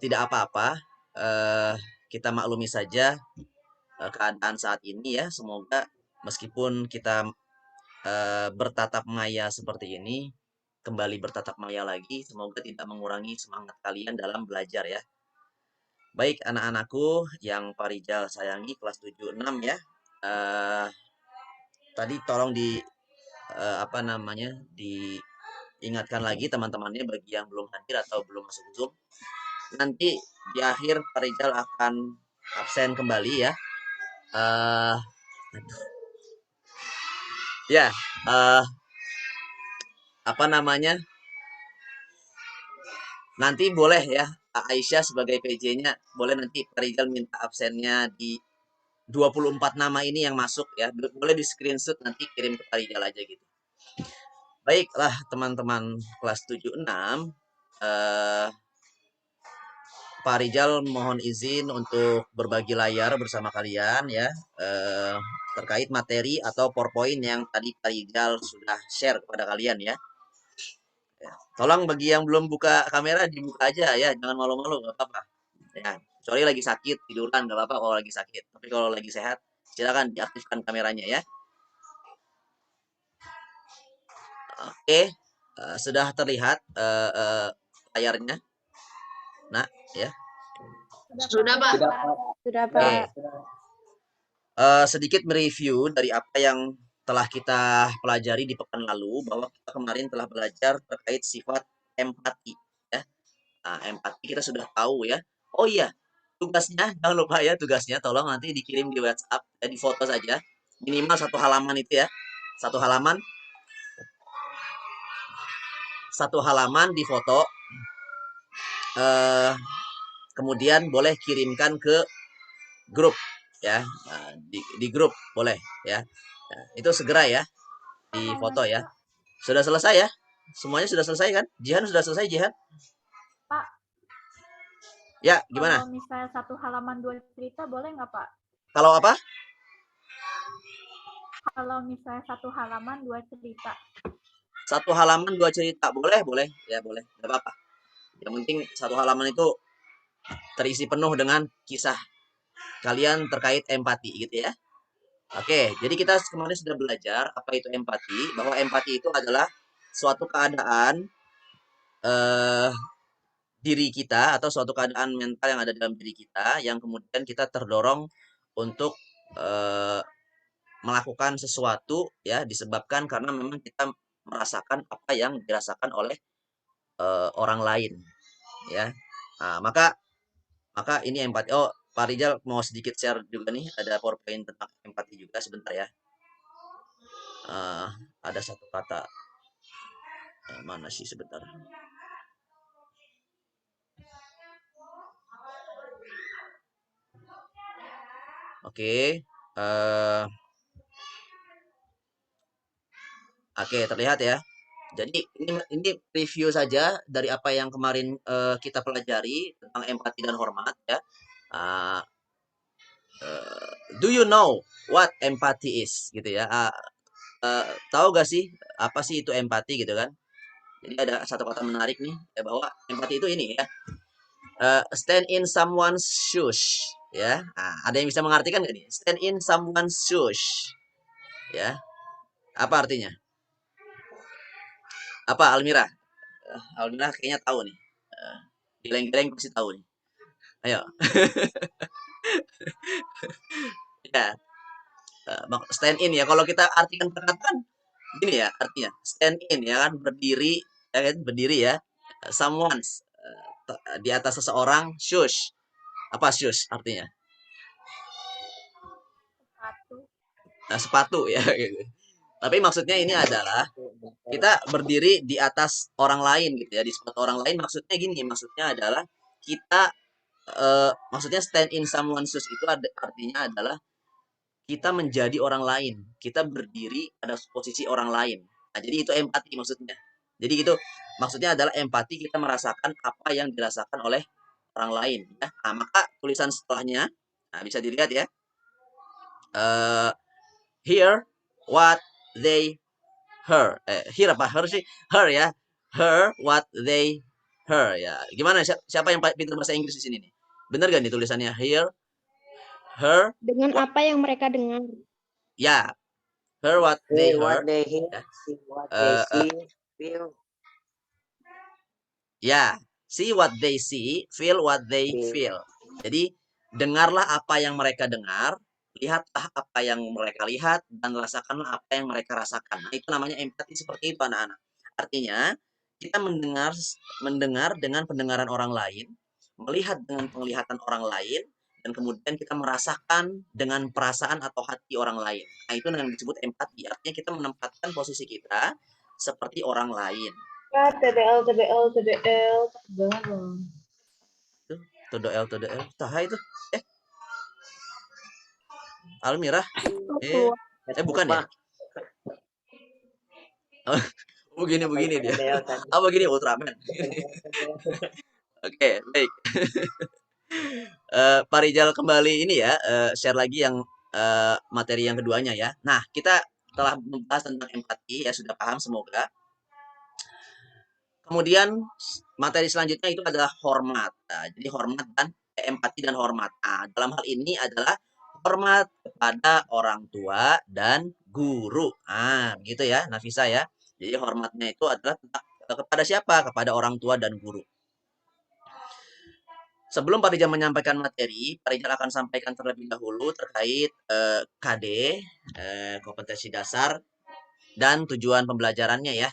tidak apa-apa, kita maklumi saja keadaan saat ini ya. Semoga meskipun kita bertatap maya seperti ini, kembali bertatap maya lagi, semoga tidak mengurangi semangat kalian dalam belajar ya. Baik anak-anakku yang Pak Rijal sayangi kelas 7 6 ya. Tadi tolong apa namanya, diingatkan lagi teman-temannya bagi yang belum hadir atau belum masuk Zoom. Nanti di akhir Pak Rijal akan absen kembali ya. Eh ya, apa namanya? Nanti boleh ya, Aisyah sebagai PJ-nya, boleh nanti Pak Rijal minta absennya di 24 nama ini yang masuk ya. Boleh di screenshot nanti kirim ke Pak Rijal aja gitu. Baiklah teman-teman kelas 7 6, Pak Rijal mohon izin untuk berbagi layar bersama kalian ya, terkait materi atau PowerPoint yang tadi Pak Rijal sudah share kepada kalian ya. Tolong bagi yang belum buka kamera dibuka aja ya, jangan malu-malu, nggak apa-apa. Ya, kecuali lagi sakit, tiduran nggak apa-apa kalau lagi sakit. Tapi kalau lagi sehat, silakan diaktifkan kameranya ya. Oke, sudah terlihat layarnya, nah ya. Sudah, Pak. Sudah, Oke. Pak. Sedikit mereview dari apa yang telah kita pelajari di pekan lalu, bahwa kita kemarin telah belajar terkait sifat empati ya. Nah, empati kita sudah tahu ya. Oh iya, tugasnya jangan lupa ya, tugasnya tolong nanti dikirim di WhatsApp ya, di foto saja. Minimal 1 halaman itu ya. 1 halaman. 1 halaman di foto. Kemudian boleh kirimkan ke grup ya. Nah, di grup boleh ya. Nah, itu segera ya di foto ya. Sudah selesai ya? Semuanya sudah selesai kan? Jihan sudah selesai, Jihan? Pak, Ya, gimana? kalau misalnya 1 halaman 2 cerita boleh nggak, Pak? Kalau apa? Kalau misalnya 1 halaman 2 cerita. 1 halaman 2 cerita. Boleh, boleh. Ya, boleh. Gak apa-apa. Yang penting 1 halaman itu terisi penuh dengan kisah kalian terkait empati gitu ya. Oke, jadi kita kemarin sudah belajar apa itu empati, bahwa empati itu adalah suatu keadaan eh, diri kita atau suatu keadaan mental yang ada dalam diri kita yang kemudian kita terdorong untuk eh, melakukan sesuatu ya disebabkan karena memang kita merasakan apa yang dirasakan oleh orang lain ya. Nah, maka ini empati. Oh, Pak Rijal mau sedikit share juga nih, ada PowerPoint tentang empati juga sebentar ya. Ada satu kata mana sih sebentar. Oke, oke terlihat ya. Jadi ini review saja dari apa yang kemarin kita pelajari tentang empati dan hormat ya. Uh, do you know what empathy is gitu ya? Tahu gak sih apa sih itu empati gitu kan? Jadi ada satu kata menarik nih ya, bahwa empati itu ini ya, stand in someone's shoes ya. Nah, ada yang bisa mengartikan gak nih? Stand in someone's shoes ya. Apa artinya? Apa Almira? Almira kayaknya tahu nih. Geleng-geleng pasti tahu nih. Ayo. Ya, stand in ya. Kalau kita artikan perkataan gini ya, artinya stand in ya kan, berdiri ya kan, berdiri ya. Someone di atas seseorang, shoes. Apa shoes artinya? Sepatu. Sepatu ya gitu. Tapi maksudnya ini adalah kita berdiri di atas orang lain gitu ya, di spot orang lain. Maksudnya gini, maksudnya adalah kita maksudnya stand in someone's shoes itu artinya adalah kita menjadi orang lain, kita berdiri pada posisi orang lain. Nah, jadi itu empati maksudnya. Jadi gitu, maksudnya adalah empati, kita merasakan apa yang dirasakan oleh orang lain. Ya. Nah, maka tulisan setelahnya, nah, bisa dilihat ya. Hear what they heard. Hear apa? Heard sih? Heard ya. Heard what they her ya. Gimana siapa yang pintar bahasa Inggris di sini nih? Bener gak nih tulisannya here, her, Dengan what? apa yang mereka dengar. Ya, her what they Hear what heard. they hear, Ya, see what they Eh, eh, see, feel, ya, see what they see, feel what they feel. feel. Jadi dengarlah apa yang mereka dengar, lihatlah apa yang mereka lihat, dan rasakanlah apa yang mereka rasakan. Nah, itu namanya empati seperti itu anak-anak. Artinya kita mendengar mendengar dengan pendengaran orang lain, melihat dengan penglihatan orang lain, dan kemudian kita merasakan dengan perasaan atau hati orang lain. Nah, itu yang disebut empati. Artinya kita menempatkan posisi kita seperti orang lain. TBL, TBL, TBL. TDL, TDL. Taha itu. Eh, Almirah. Bukan ya? Lupa. Begini dia. TBL tadi. Begini Ultraman. Oke, baik. Pak Rizal kembali ini ya, share lagi yang materi yang keduanya ya. Nah, kita telah membahas tentang empati ya, sudah paham semoga. Kemudian materi selanjutnya itu adalah hormat. Nah, jadi hormat dan empati dan hormat. Nah, dalam hal ini adalah hormat kepada orang tua dan guru. Ah, begitu ya, Nafisa ya. Jadi hormatnya itu adalah kepada siapa? Kepada orang tua dan guru. Sebelum Pak Rizal menyampaikan materi, Pak Rizal akan sampaikan terlebih dahulu terkait KD, kompetensi dasar, dan tujuan pembelajarannya ya.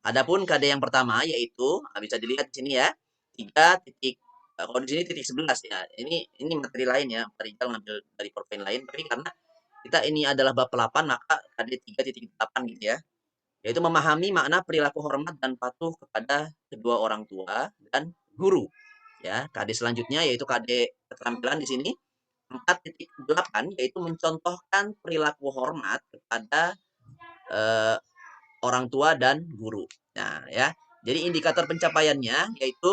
Adapun KD yang pertama yaitu bisa dilihat di sini ya, 3 titik. Kalau di sini titik 11 ya. Ini materi lain ya. Pak Rizal ngambil dari PowerPoint lain, tapi karena kita ini adalah bab 8 maka KD 3.8 gitu ya. Yaitu memahami makna perilaku hormat dan patuh kepada kedua orang tua dan guru. Ya, KD selanjutnya yaitu KD keterampilan di sini 4.8 yaitu mencontohkan perilaku hormat kepada eh, orang tua dan guru. Nah, ya. Jadi indikator pencapaiannya yaitu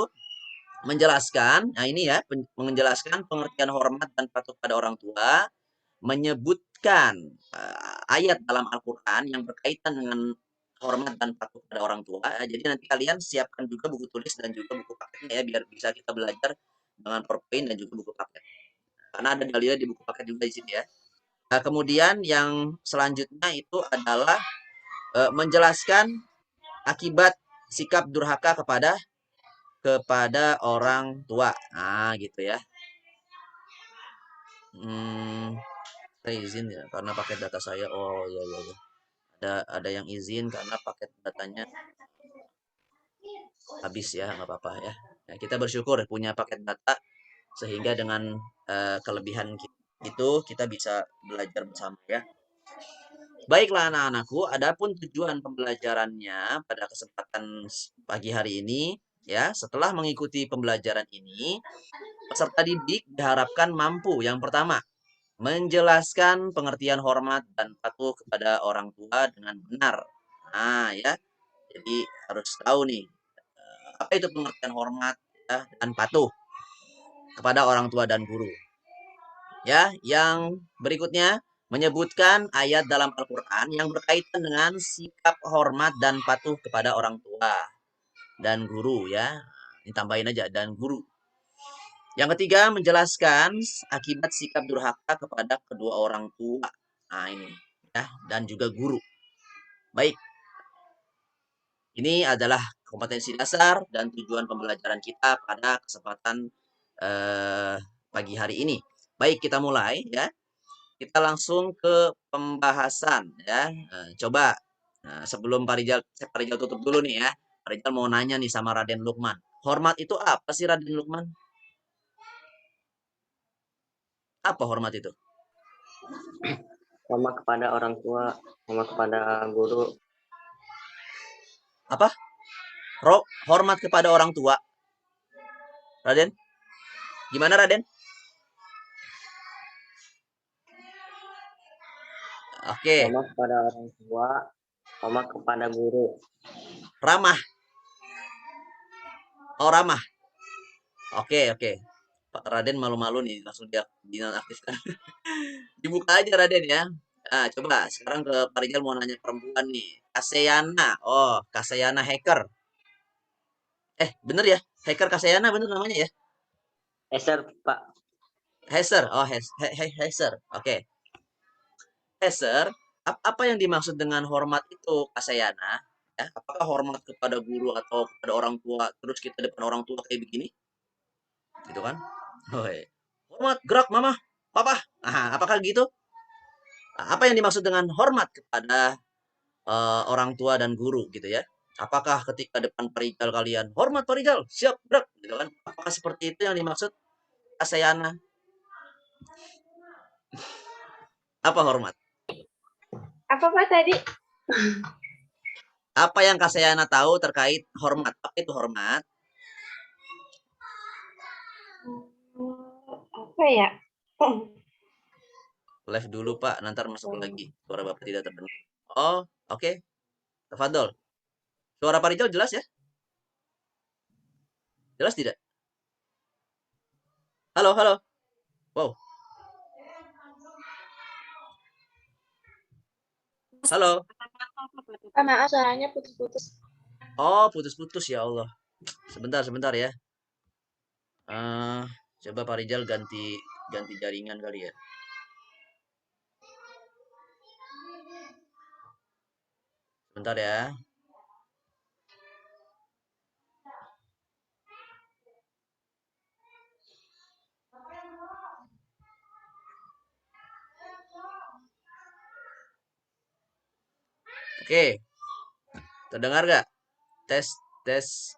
menjelaskan, nah ini ya, menjelaskan pengertian hormat dan patuh pada orang tua, menyebutkan ayat dalam Al-Qur'an yang berkaitan dengan hormat dan patuh pada orang tua. Jadi nanti kalian siapkan juga buku tulis dan juga buku paketnya ya biar bisa kita belajar dengan PowerPoint dan juga buku paket. Karena ada dalilnya di buku paket juga di sini ya. Nah, kemudian yang selanjutnya itu adalah menjelaskan akibat sikap durhaka kepada orang tua. Nah, gitu ya. Saya izin ya karena paket data saya. Oh iya iya iya. Ada yang izin karena paket datanya habis ya, nggak apa-apa ya. Ya, kita bersyukur punya paket data sehingga dengan kelebihan itu kita bisa belajar bersama ya. Baiklah anak-anakku, adapun tujuan pembelajarannya pada kesempatan pagi hari ini ya, setelah mengikuti pembelajaran ini, peserta didik diharapkan mampu yang pertama, menjelaskan pengertian hormat dan patuh kepada orang tua dengan benar. Nah, ya. Jadi harus tahu nih apa itu pengertian hormat ya, dan patuh kepada orang tua dan guru. Ya, yang berikutnya menyebutkan ayat dalam Al-Qur'an yang berkaitan dengan sikap hormat dan patuh kepada orang tua dan guru ya. Ditambahin aja dan guru. Yang ketiga menjelaskan akibat sikap durhaka kepada kedua orang tua. Nah, ini ya dan juga guru. Baik. Ini adalah kompetensi dasar dan tujuan pembelajaran kita pada kesempatan pagi hari ini. Baik, kita mulai ya. Kita langsung ke pembahasan ya. Coba sebelum Pak Rizal tutup dulu nih ya. Pak Rizal mau nanya nih sama Raden Lukman. Hormat itu apa sih Raden Lukman? Apa hormat itu? Hormat kepada orang tua, hormat kepada guru, Apa? Hormat kepada orang tua. Raden? Gimana Raden? Oke, hormat kepada orang tua, hormat kepada guru, ramah. Oh, ramah. Oke, oke. Pak Raden malu-malu nih, langsung dia dinonaktifkan. Dibuka aja Raden ya. Nah, coba sekarang ke Pak Rizal mau nanya perempuan nih. Kaseyana. Oh, Kaseyana hacker. Bener ya? Hacker Kasayana bener namanya ya? Eser, Pak. Heiser. Oh, Heiser. Oke. Heiser, apa yang dimaksud dengan hormat itu, Kasayana? Ya, apakah hormat kepada guru atau kepada orang tua, terus kita depan orang tua kayak begini? Gitu kan? Woi. Hormat, gerak mama, papa. Nah, apakah gitu? Apa yang dimaksud dengan hormat kepada orang tua dan guru gitu ya? Apakah ketika depan Parijal kalian, hormat Parijal, siap, gerak, gitu kan? Apakah seperti itu yang dimaksud Kasayana? Apa hormat? Apa Pak tadi? Apa yang Kasayana tahu terkait hormat? Apa itu hormat? Apa ya? Live dulu Pak, nanti masuk lagi. Suara Bapak tidak terdengar. Oh, oke. Tafadol. Suara Pak Rijal jelas ya? Jelas tidak? Halo, halo. Wow. Halo. Pak, maaf suaranya putus-putus. Oh, putus-putus ya Allah. Sebentar, sebentar ya. Eh, coba Pak Rijal ganti ganti jaringan kali ya. Sebentar ya. Oke, terdengar gak? Tes, tes.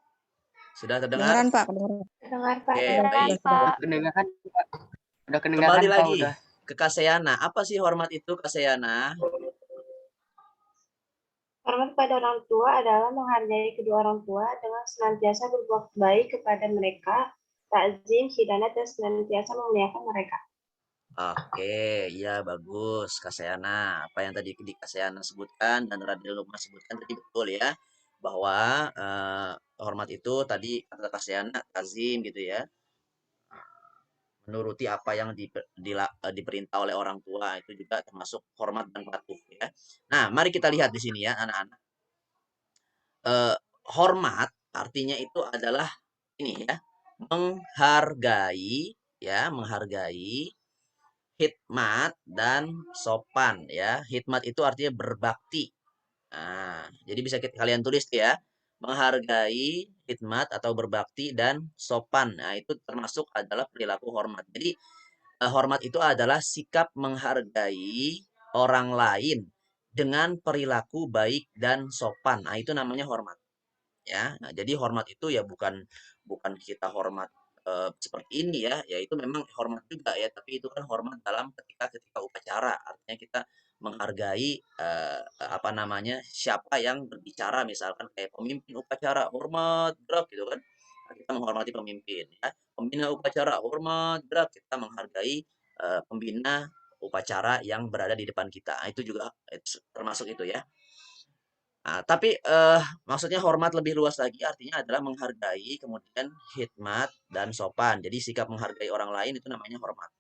Sudah terdengar? Kedengeran Pak, kedengeran. Dengar Pak, Oke, dengar. baik. Sudah. Kedengaran, Pak. Udah kedengaran, Kembali Pak, lagi udah. ke Kaseyana. Apa sih hormat itu, Kaseyana? Hormat pada orang tua adalah menghargai kedua orang tua dengan senantiasa berbuat baik kepada mereka, takzim, hidanat, dan senantiasa memuliakan mereka. Oke, iya bagus, Kaseyana. Apa yang tadi di Kaseyana sebutkan dan Radil Lukman sebutkan tadi betul ya, bahwa hormat itu tadi kata Kaseyana tazim gitu ya, menuruti apa yang diperintah oleh orang tua itu juga termasuk hormat dan patuh ya. Nah, mari kita lihat di sini ya anak-anak. Eh, Hormat artinya itu adalah ini ya, menghargai ya, menghargai hikmat dan sopan ya. Hikmat itu artinya berbakti. Nah, jadi bisa kalian tulis ya. Menghargai, hikmat atau berbakti dan sopan. Nah, itu termasuk adalah perilaku hormat. Jadi hormat itu adalah sikap menghargai orang lain dengan perilaku baik dan sopan. Nah, itu namanya hormat ya. Nah, jadi hormat itu ya bukan bukan kita hormat seperti ini ya, ya itu memang hormat juga ya, tapi itu kan hormat dalam ketika ketika upacara. Artinya kita menghargai apa namanya? Siapa yang berbicara misalkan kayak pemimpin upacara, hormat, gerak gitu kan. Nah, kita menghormati pemimpin ya. Pembina upacara, hormat, gerak, kita menghargai pembina upacara yang berada di depan kita. Nah, itu juga termasuk itu ya. Nah, tapi maksudnya hormat lebih luas lagi artinya adalah menghargai, kemudian hikmat dan sopan. Jadi sikap menghargai orang lain itu namanya hormat.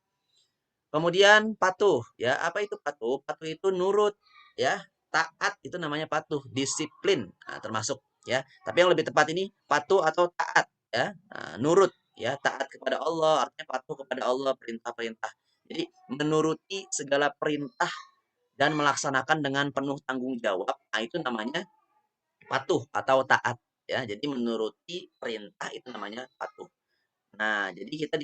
Kemudian patuh, ya. Apa itu patuh? Patuh itu nurut, ya. Taat itu namanya patuh, disiplin termasuk ya. Tapi yang lebih tepat ini patuh atau taat, ya. Nah, nurut, ya. Taat kepada Allah artinya patuh kepada Allah perintah-perintah. Jadi menuruti segala perintah dan melaksanakan dengan penuh tanggung jawab. Nah, itu namanya patuh atau taat ya. Jadi menuruti perintah itu namanya patuh. Nah, jadi kita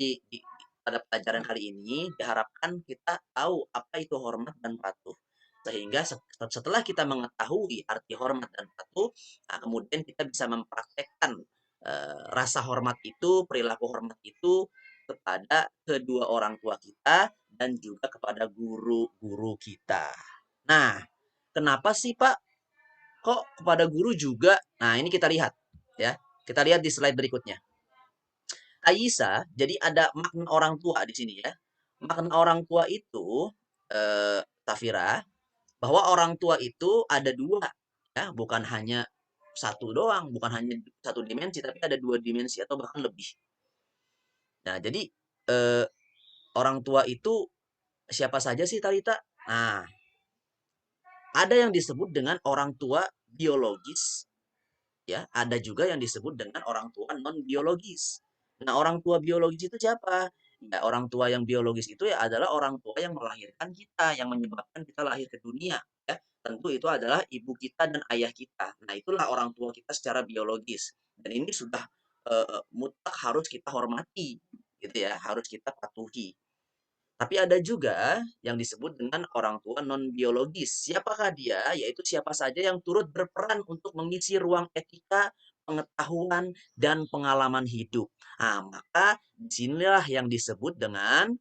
pada pelajaran kali ini diharapkan kita tahu apa itu hormat dan patuh. Sehingga setelah kita mengetahui arti hormat dan patuh, nah kemudian kita bisa mempraktekkan rasa hormat itu, perilaku hormat itu kepada kedua orang tua kita dan juga kepada guru-guru kita. Nah, kenapa sih Pak kok kepada guru juga? Nah, ini kita lihat ya. Kita lihat di slide berikutnya. Kaisa, jadi ada makna orang tua di sini ya. Makna orang tua itu Tafira, bahwa orang tua itu ada dua ya, bukan hanya satu doang, bukan hanya satu dimensi, tapi ada dua dimensi atau bahkan lebih. Nah, jadi eh, orang tua itu siapa saja sih Talita? Nah, ada yang disebut dengan orang tua biologis, ya, ada juga yang disebut dengan orang tua non biologis. Nah, orang tua biologis itu siapa? Ya, orang tua yang biologis itu ya adalah orang tua yang melahirkan kita, yang menyebabkan kita lahir ke dunia, ya. Tentu itu adalah ibu kita dan ayah kita. Nah, itulah orang tua kita secara biologis. Dan ini sudah mutlak harus kita hormati, gitu ya, harus kita patuhi. Tapi ada juga yang disebut dengan orang tua non biologis. Siapakah dia? Yaitu siapa saja yang turut berperan untuk mengisi ruang etika, pengetahuan, dan pengalaman hidup. Nah, maka disinilah yang disebut dengan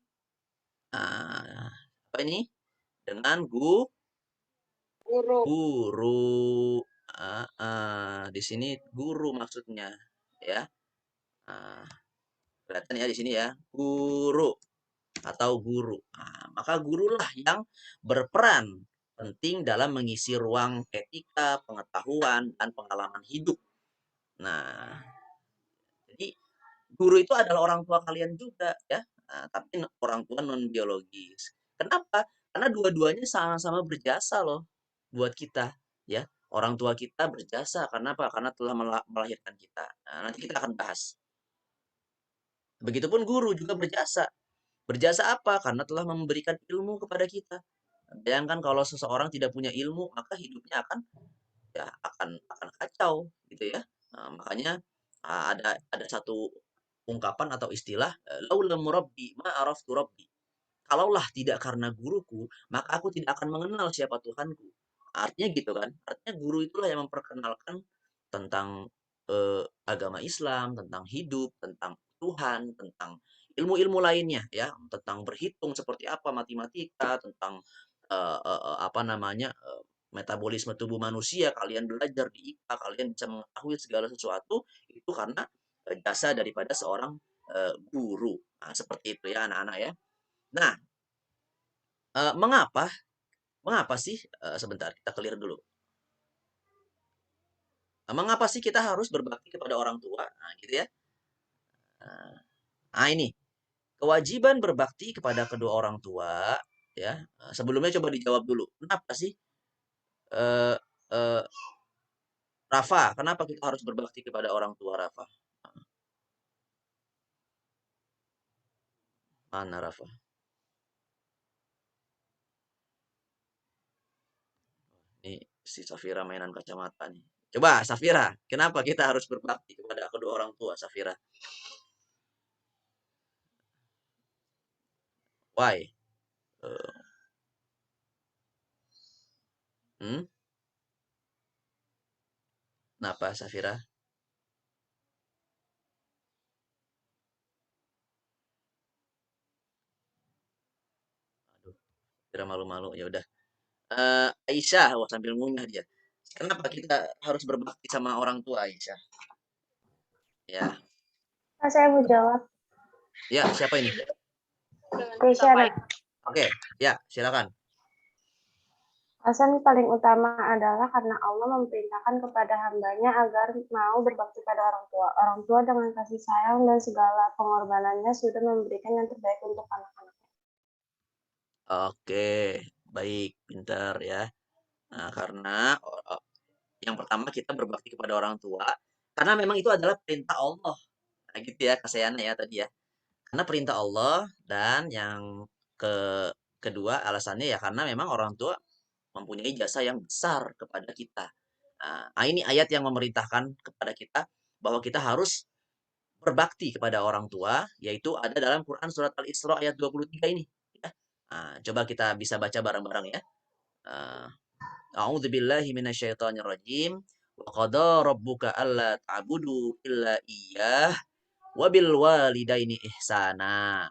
apa ini? Dengan Guru. guru. Di sini guru maksudnya, ya. Kelihatan ya di sini ya, guru atau guru. Nah, maka gurulah yang berperan penting dalam mengisi ruang etika, pengetahuan, dan pengalaman hidup. Nah, jadi guru itu adalah orang tua kalian juga, ya. Nah, tapi orang tua non biologis. Kenapa? Karena dua-duanya sama-sama berjasa loh buat kita, ya. Orang tua kita berjasa karena apa? Karena telah melahirkan kita. Nah, nanti kita akan bahas. Begitupun guru juga berjasa. Berjasa apa? Karena telah memberikan ilmu kepada kita. Bayangkan kalau seseorang tidak punya ilmu, maka hidupnya akan ya akan kacau gitu ya. Nah, makanya ada satu ungkapan atau istilah laula murabbi ma araftu rabbi. Kalaulah tidak karena guruku, maka aku tidak akan mengenal siapa Tuhanku. Artinya gitu kan. Artinya guru itulah yang memperkenalkan tentang agama Islam, tentang hidup, tentang Tuhan, tentang ilmu-ilmu lainnya ya, tentang berhitung seperti apa matematika, tentang apa namanya metabolisme tubuh manusia. Kalian belajar di IPA, kalian bisa mengetahui segala sesuatu itu karena jasa daripada seorang guru. Nah, seperti itu ya anak-anak ya. Nah, mengapa mengapa sih sebentar kita clear dulu. Mengapa sih kita harus berbakti kepada orang tua? Nah, gitu ya. Nah, ini kewajiban berbakti kepada kedua orang tua, ya. Sebelumnya coba dijawab dulu. Kenapa sih, eh, eh, Rafa? Kenapa kita harus berbakti kepada orang tua, Rafa? Mana Rafa? Ini si Safira mainan kacamata nih. Coba Safira, kenapa kita harus berbakti kepada kedua orang tua, Safira? Why? Eh, hmm? Kenapa Safira? Aduh, Safira malu-malu. Ya udah. Aisyah, wah sambil ngunyah dia. Kenapa kita harus berbakti sama orang tua, Aisyah? Ya, Saya mau jawab. ya siapa ini? Aisyah. Oke, ya silakan. Alasan paling utama adalah karena Allah memerintahkan kepada hambanya agar mau berbakti pada orang tua. Orang tua dengan kasih sayang dan segala pengorbanannya sudah memberikan yang terbaik untuk anak-anaknya. Oke, baik, pintar ya. Nah, karena yang pertama kita berbakti kepada orang tua, karena memang itu adalah perintah Allah. Nah, gitu ya, kasihannya ya tadi ya. Karena perintah Allah dan yang ke kedua alasannya ya karena memang orang tua mempunyai jasa yang besar kepada kita. Nah, ini ayat yang memerintahkan kepada kita bahwa kita harus berbakti kepada orang tua, yaitu ada dalam Quran surat Al-Isra ayat 23 ini. Ya. Nah, coba kita bisa baca bareng-bareng ya. A'udzubillahi minasyaitonirrajim. Wa qada rabbuka alla ta'budu illa iyyah wa bil walidaini ihsana.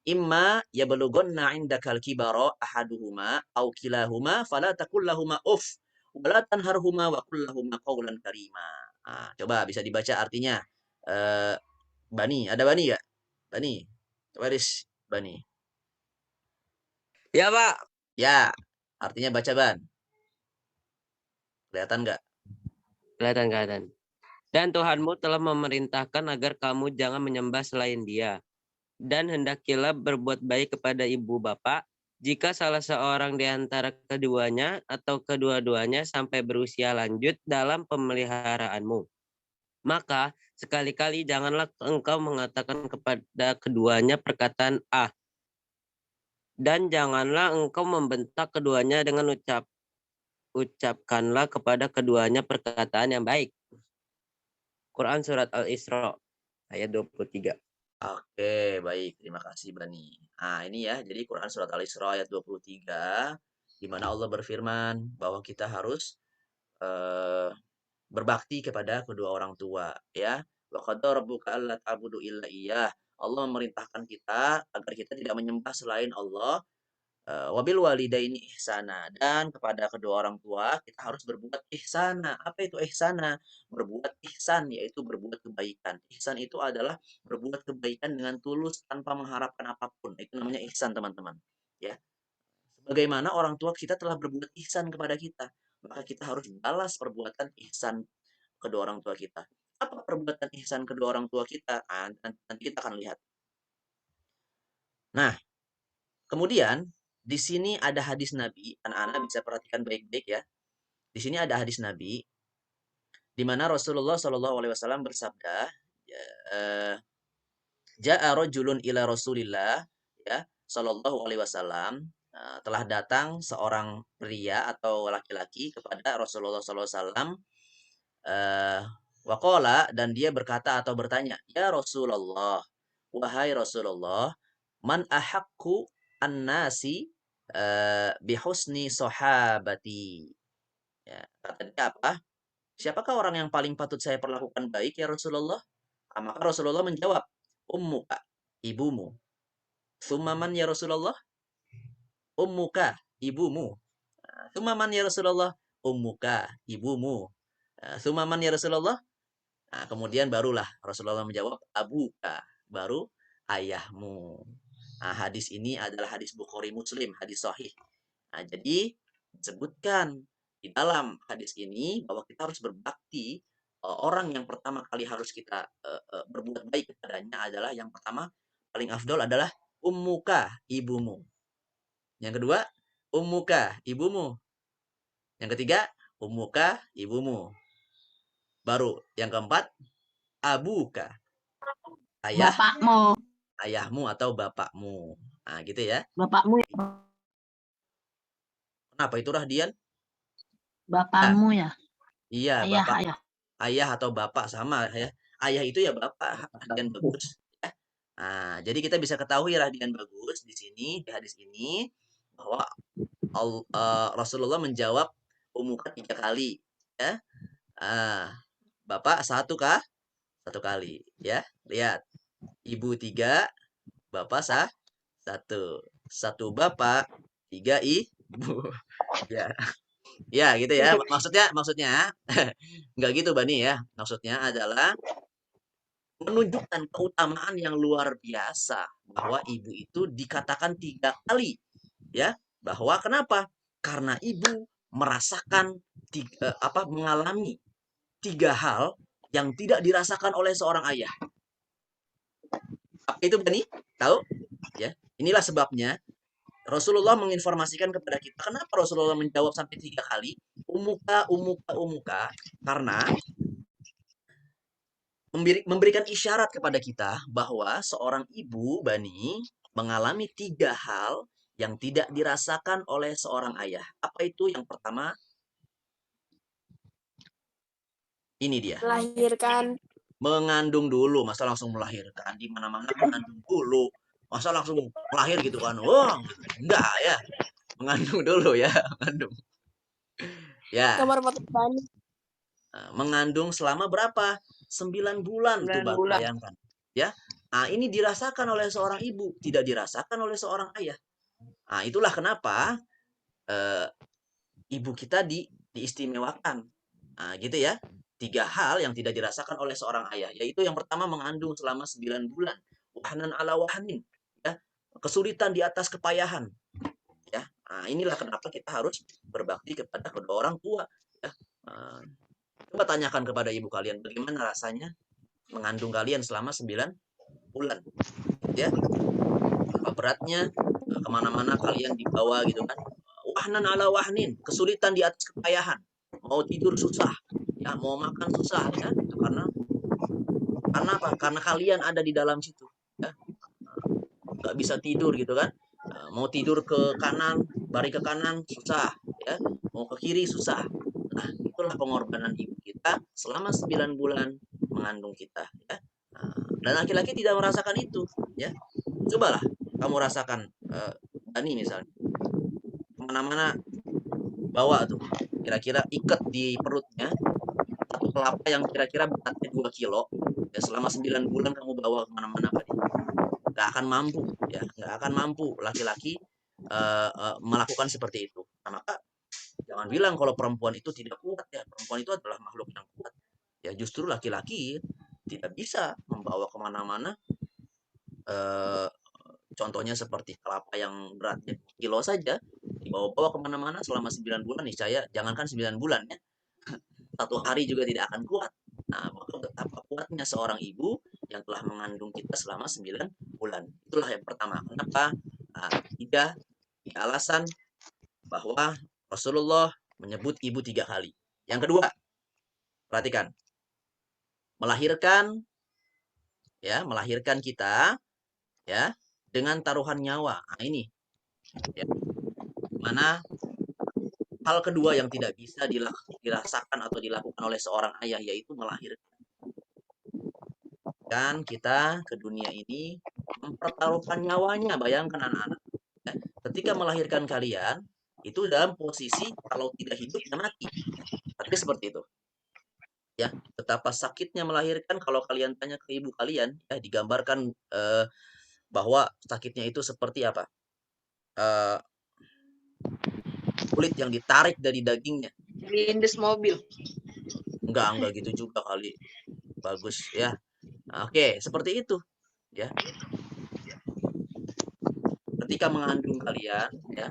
Imma yablughanna 'indakal kibara ahaduhuma aw kilahuma fala taqul lahumā uff wa la tanharhuma wa qul lahumā qawlan karīmā. Nah, coba bisa dibaca artinya. Eh, Bani, ada Bani nggak? Bani, where is Bani? Ya, Pak. Ya, artinya baca Ban. Kelihatan nggak? Kelihatan. Dan Tuhanmu telah memerintahkan agar kamu jangan menyembah selain Dia. Dan hendakilah berbuat baik kepada ibu bapak jika salah seorang di antara keduanya atau kedua-duanya sampai berusia lanjut dalam pemeliharaanmu. Maka sekali-kali janganlah engkau mengatakan kepada keduanya perkataan "ah", dan janganlah engkau membentak keduanya dengan ucapkanlah kepada keduanya perkataan yang baik. Quran Surat Al-Isra ayat 23. Oke, baik. Terima kasih, Bani. Nah, ini ya. Jadi Quran Surat Al-Isra ayat 23, di mana Allah berfirman bahwa kita harus eh, berbakti kepada kedua orang tua. Ya. Wa qadara rabbuka alla ta'budu illa iyyah. Allah memerintahkan kita agar kita tidak menyembah selain Allah. Wabil walidaini ihsana, dan kepada kedua orang tua kita harus berbuat ihsana. Apa itu ihsana? Berbuat ihsan yaitu berbuat kebaikan. Ihsan itu adalah berbuat kebaikan dengan tulus tanpa mengharapkan apapun. Itu namanya ihsan, teman-teman. Ya. Sebagaimana orang tua kita telah berbuat ihsan kepada kita, maka kita harus balas perbuatan ihsan kedua orang tua kita. Apa perbuatan ihsan kedua orang tua kita? Nanti kita akan lihat. Nah, kemudian di sini ada hadis Nabi, anak-anak bisa perhatikan baik-baik ya. Di sini ada hadis Nabi di mana Rasulullah Shallallahu Alaihi Wasallam bersabda, Ja'a rajulun ila Rasulillah, ya, Shallallahu Alaihi Wasallam, telah datang seorang pria atau laki-laki kepada Rasulullah Shallallahu Alaihi Wasallam, waqala, dan dia berkata atau bertanya, ya Rasulullah, wahai Rasulullah, man ahakku an-nasi bihusni sahabati. Ya, kata dia apa? Siapakah orang yang paling patut saya perlakukan baik ya Rasulullah? Maka Rasulullah menjawab, ummuka, ibumu. Summaman ya Rasulullah? Ummuka, ibumu. Summaman ya Rasulullah? Ummuka, ibumu. Summaman ya Rasulullah? Nah, kemudian barulah Rasulullah menjawab, abuka, baru ayahmu. Nah, hadis ini adalah hadis Bukhari Muslim, hadis sahih. Nah, jadi disebutkan di dalam hadis ini bahwa kita harus berbakti. Orang yang pertama kali harus kita berbuat baik kepadanya adalah yang pertama, paling afdol adalah ummuka, ibumu. Yang kedua, ummuka, ibumu. Yang ketiga, ummuka, ibumu. Baru yang keempat, abuka, Bapakmu. ayahmu atau bapakmu. Nah, gitu ya. Bapakmu, Kenapa itu Rahdian? bapakmu ya. Iya, Ayah, bapak. ayah. Ayah atau bapak sama ya. Ayah itu ya bapak, Rahdian bagus. Ya. Nah, jadi kita bisa ketahui Rahdian bagus di sini, di hadis ini, bahwa Rasulullah menjawab umuka 3 kali. Ya. Bapak satu kali. Ya, lihat. Ibu 3, bapak satu. Satu bapak, 3 ibu. Ya. Ya, gitu ya. Maksudnya nggak gitu, Bani ya. Maksudnya adalah menunjukkan keutamaan yang luar biasa bahwa ibu itu dikatakan 3 kali, ya. Bahwa kenapa? Karena ibu merasakan mengalami 3 hal yang tidak dirasakan oleh seorang ayah. Apa itu, Bani? Tahu? Ya. Inilah sebabnya Rasulullah menginformasikan kepada kita, kenapa Rasulullah menjawab sampai 3 kali, umuka, karena memberikan isyarat kepada kita bahwa seorang ibu, Bani, mengalami 3 hal yang tidak dirasakan oleh seorang ayah. Apa itu? Yang pertama, ini dia. Melahirkan. Mengandung dulu, masa langsung melahirkan? Di mana-mana mengandung dulu. Masa langsung lahir gitu kan? Wah, enggak ya. Mengandung dulu ya, mengandung. Ya. Nomor Bani. Mengandung selama berapa? 9 bulan. Tuh, bayangkan. Ya. Nah, ini dirasakan oleh seorang ibu, tidak dirasakan oleh seorang ayah. Nah, itulah kenapa ibu kita diistimewakan. Nah, gitu ya. 3 hal yang tidak dirasakan oleh seorang ayah, yaitu yang pertama mengandung selama 9 bulan. Wahnan ala wahnin. Ya. Kesulitan di atas kepayahan. Ya. Nah, inilah kenapa kita harus berbakti kepada kedua orang tua. Ya. Coba tanyakan kepada ibu kalian bagaimana rasanya mengandung kalian selama 9 bulan. Ya. Apa beratnya, kemana-mana kalian dibawa gitu kan, wahnan ala wahnin, kesulitan di atas kepayahan, mau tidur susah, ya mau makan susah, ya itu karena apa? Karena kalian ada di dalam situ, ya nggak bisa tidur gitu kan. Mau tidur ke kanan, bari ke kanan susah, ya mau ke kiri susah. Nah, itulah pengorbanan ibu kita selama 9 bulan mengandung kita, ya. Dan laki-laki tidak merasakan itu, ya. Cobalah kamu rasakan, Dani misalnya, kemana-mana bawa tuh, kira-kira ikat di perutnya satu kelapa yang kira-kira beratnya 2 kilo, ya selama 9 bulan kamu bawa kemana-mana, Pak. Nggak akan mampu, ya nggak akan mampu laki-laki melakukan seperti itu. Nah, maka jangan bilang kalau perempuan itu tidak kuat, ya perempuan itu adalah makhluk yang kuat, ya justru laki-laki tidak bisa membawa kemana-mana, eh, contohnya seperti kelapa yang beratnya 2 kilo saja dibawa-bawa kemana-mana selama 9 bulan, nih saya jangankan 9 bulan, ya 1 hari juga tidak akan kuat. Nah, maka betapa kuatnya seorang ibu yang telah mengandung kita selama 9 bulan. Itulah yang pertama. Kenapa? Tiga alasan bahwa Rasulullah menyebut ibu 3 kali. Yang kedua, perhatikan. Melahirkan, ya, melahirkan kita, ya, dengan taruhan nyawa. Nah, ini, ya, mana hal kedua yang tidak bisa dirasakan atau dilakukan oleh seorang ayah, yaitu melahirkan kita ke dunia ini, mempertaruhkan nyawanya. Bayangkan anak-anak, ya, ketika melahirkan kalian itu dalam posisi kalau tidak hidup ya mati. Tapi seperti itu, ya betapa sakitnya melahirkan. Kalau kalian tanya ke ibu kalian, ya digambarkan bahwa sakitnya itu seperti apa, eh, kulit yang ditarik dari dagingnya. Lindes mobil. Enggak gitu juga kali, bagus ya. Oke, seperti itu, ya. Ketika mengandung kalian, ya,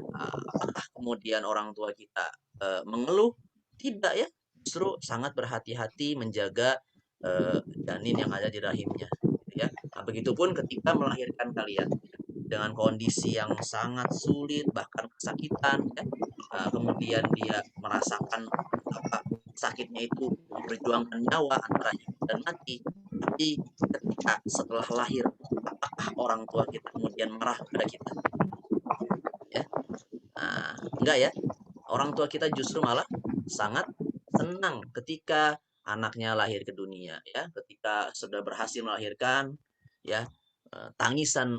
apakah kemudian orang tua kita mengeluh? Tidak, ya. Justru sangat berhati-hati menjaga janin yang ada di rahimnya, ya. Nah, begitupun ketika melahirkan kalian dengan kondisi yang sangat sulit, bahkan kesakitan, ya. Kemudian dia merasakan apa sakitnya itu, memperjuangkan nyawa antara hidup dan mati. Tapi ketika setelah lahir, apakah orang tua kita kemudian marah kepada kita? Ya, enggak, ya. Orang tua kita justru malah sangat senang ketika anaknya lahir ke dunia, ya. Ketika sudah berhasil melahirkan, ya, tangisan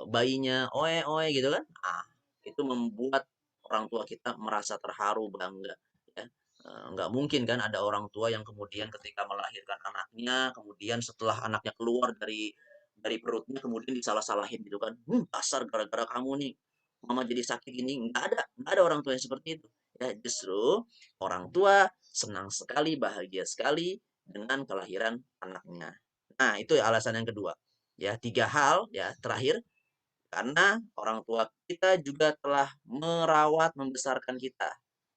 bayinya oe oe gitu kan. Itu membuat orang tua kita merasa terharu, bangga, ya. Nggak mungkin kan ada orang tua yang kemudian ketika melahirkan anaknya, kemudian setelah anaknya keluar dari perutnya kemudian disalah-salahin gitu kan. Dasar gara-gara kamu nih mama jadi sakit gini. Nggak ada orang tua yang seperti itu, ya. Justru orang tua senang sekali, bahagia sekali dengan kelahiran anaknya. Nah, itu alasan yang kedua, ya. 3 hal, ya, terakhir, karena orang tua kita juga telah merawat membesarkan kita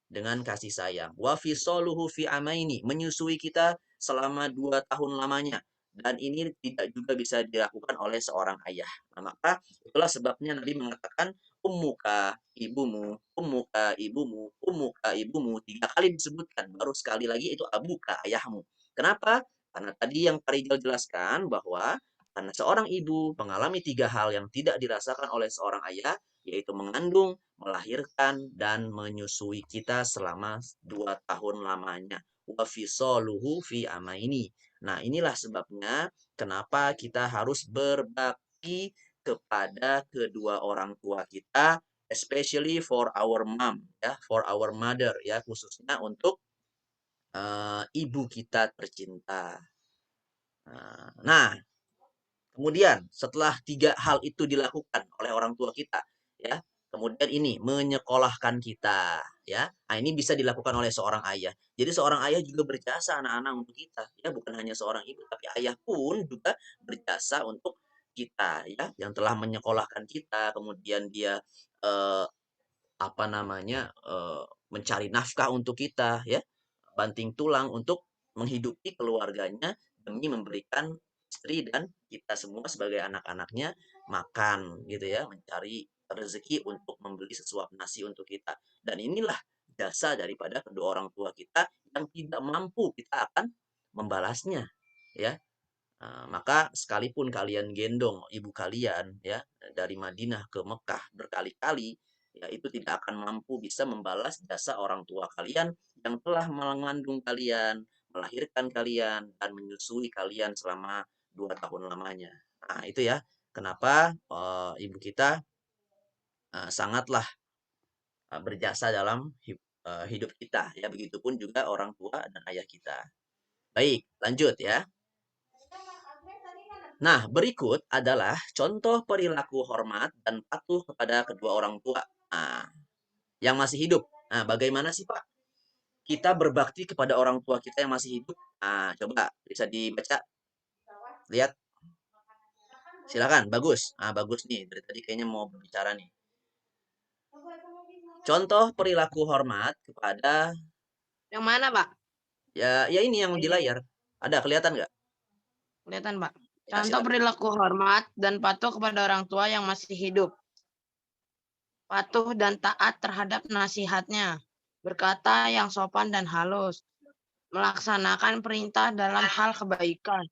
dengan kasih sayang. Wa fisoluhu fi amaini, menyusui kita selama 2 tahun lamanya. Dan ini tidak juga bisa dilakukan oleh seorang ayah. Nah, maka itulah sebabnya Nabi mengatakan ummuka ibumu, ummuka ibumu, ummuka ibumu. 3 kali disebutkan, baru sekali lagi itu abuka ayahmu. Kenapa? Karena tadi yang Pak Rijal jelaskan bahwa karena seorang ibu mengalami 3 hal yang tidak dirasakan oleh seorang ayah, yaitu mengandung, melahirkan, dan menyusui kita selama 2 tahun lamanya. Wa fisoluhu fi amaini. Nah, inilah sebabnya kenapa kita harus berbakti kepada kedua orang tua kita, especially for our mom, ya, for our mother, ya, khususnya untuk ibu kita tercinta. Nah, kemudian setelah 3 hal itu dilakukan oleh orang tua kita, ya, kemudian ini menyekolahkan kita, ya. Nah, ini bisa dilakukan oleh seorang ayah. Jadi seorang ayah juga berjasa anak-anak untuk kita, ya, bukan hanya seorang ibu, tapi ayah pun juga berjasa untuk kita, ya, yang telah menyekolahkan kita, kemudian dia eh, apa namanya mencari nafkah untuk kita, ya, banting tulang untuk menghidupi keluarganya demi memberikan istri dan kita semua sebagai anak-anaknya makan, gitu ya, mencari rezeki untuk membeli sesuap nasi untuk kita. Dan inilah jasa daripada kedua orang tua kita yang tidak mampu kita akan membalasnya, ya. Maka sekalipun kalian gendong ibu kalian ya dari Madinah ke Mekah berkali-kali, ya itu tidak akan mampu bisa membalas jasa orang tua kalian yang telah mengandung kalian, melahirkan kalian, dan menyusui kalian selama 2 tahun lamanya. Nah, itu ya kenapa ibu kita sangatlah berjasa dalam hidup kita ya, begitupun juga orang tua dan ayah kita. Baik, lanjut ya. Nah, berikut adalah contoh perilaku hormat dan patuh kepada kedua orang tua. Nah, yang masih hidup. Nah, bagaimana sih Pak kita berbakti kepada orang tua kita yang masih hidup? Nah, coba bisa dibaca. Lihat. Silakan, bagus. Bagus nih. Dari tadi kayaknya mau berbicara nih. Contoh perilaku hormat kepada Yang mana, Pak? ya ini yang di layar. Ada kelihatan nggak? Kelihatan, Pak. Ya, Contoh silakan. perilaku hormat dan patuh kepada orang tua yang masih hidup. Patuh dan taat terhadap nasihatnya. Berkata yang sopan dan halus. Melaksanakan perintah dalam hal kebaikan.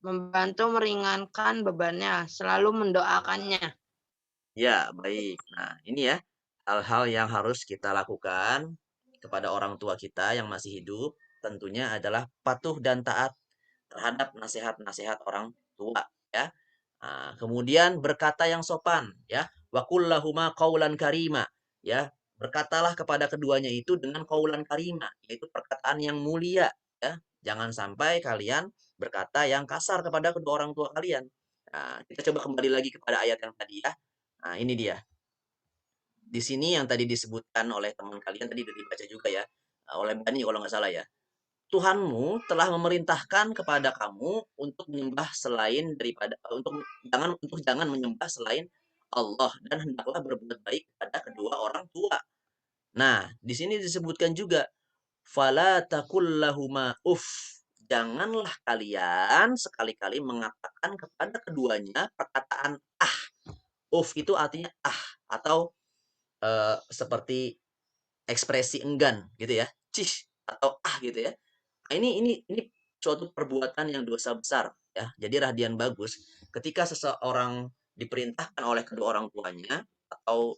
Membantu meringankan bebannya. Selalu mendoakannya. Ya, baik. Nah, ini ya hal-hal yang harus kita lakukan kepada orang tua kita yang masih hidup, tentunya adalah patuh dan taat terhadap nasihat-nasihat orang tua, ya. Kemudian berkata yang sopan, ya. Wa qul lahuma qaulan karima, ya. Berkatalah kepada keduanya itu dengan qaulan karima, yaitu perkataan yang mulia, ya. Jangan sampai kalian berkata yang kasar kepada kedua orang tua kalian. Nah, kita coba kembali lagi kepada ayat yang tadi ya. Nah, ini dia. Di sini yang tadi disebutkan oleh teman kalian tadi sudah dibaca juga ya, oleh Bani kalau nggak salah ya. Tuhanmu telah memerintahkan kepada kamu untuk menyembah selain daripada untuk jangan menyembah selain Allah dan hendaklah berbuat baik kepada kedua orang tua. Nah, di sini disebutkan juga fala taqul lahuma uff. Janganlah kalian sekali-kali mengatakan kepada keduanya perkataan ah. Uff itu artinya ah atau seperti ekspresi enggan gitu ya. Cih atau ah gitu ya. Nah, ini suatu perbuatan yang dosa besar ya. Jadi Rahdian bagus ketika seseorang diperintahkan oleh kedua orang tuanya atau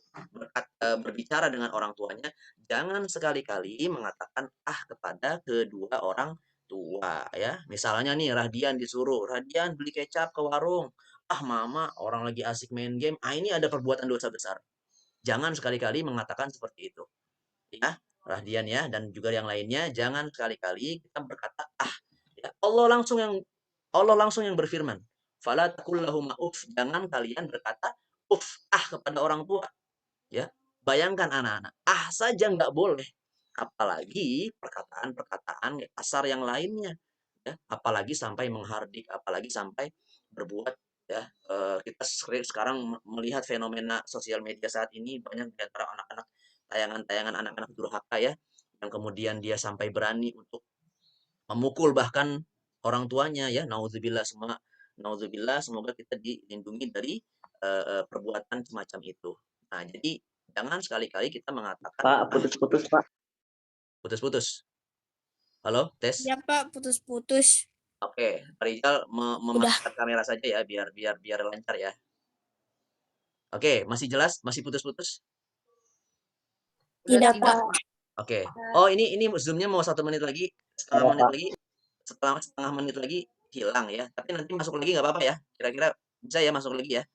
berbicara dengan orang tuanya, jangan sekali-kali mengatakan ah kepada kedua orang tua ya. Misalnya nih Rahdian disuruh, Rahdian beli kecap ke warung. Ah mama orang lagi asik main game. Ini ada perbuatan dosa besar. Jangan sekali-kali mengatakan seperti itu. Ya, Rahdian ya dan juga yang lainnya jangan sekali-kali kita berkata ah ya. Allah langsung yang berfirman fala taqul lahum uff, jangan kalian berkata uff ah kepada orang tua ya. Bayangkan anak-anak ah saja nggak boleh, apalagi perkataan-perkataan kasar yang lainnya ya, apalagi sampai menghardik, apalagi sampai berbuat ya. Kita sekarang melihat fenomena sosial media saat ini banyak di antara anak-anak tayangan-tayangan anak-anak durhaka ya, yang kemudian dia sampai berani untuk memukul bahkan orang tuanya ya. Nauzubillah, semoga kita dilindungi dari perbuatan semacam itu. Nah, jadi jangan sekali-kali kita mengatakan Pak, putus-putus, Pak. putus-putus. Halo, tes. Ya Pak, putus-putus. Oke, Pak Rizal mematikan kamera saja ya biar lancar ya. Oke, masih jelas? Masih putus-putus? Tidak Pak. Oke. Oh, ini Zoom-nya mau 1 menit lagi, setengah menit lagi, setengah menit lagi hilang ya. Tapi nanti masuk lagi nggak apa-apa ya. Kira-kira bisa ya masuk lagi ya.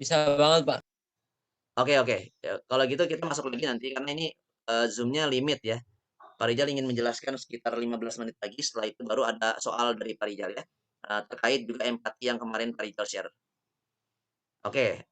Bisa banget, Pak. Oke. Ya, kalau gitu kita masuk lagi nanti karena ini Zoom-nya limit ya. Pak Rizal ingin menjelaskan sekitar 15 menit lagi. Setelah itu baru ada soal dari Pak Rizal ya. Terkait juga empati yang kemarin Pak Rizal share. Oke.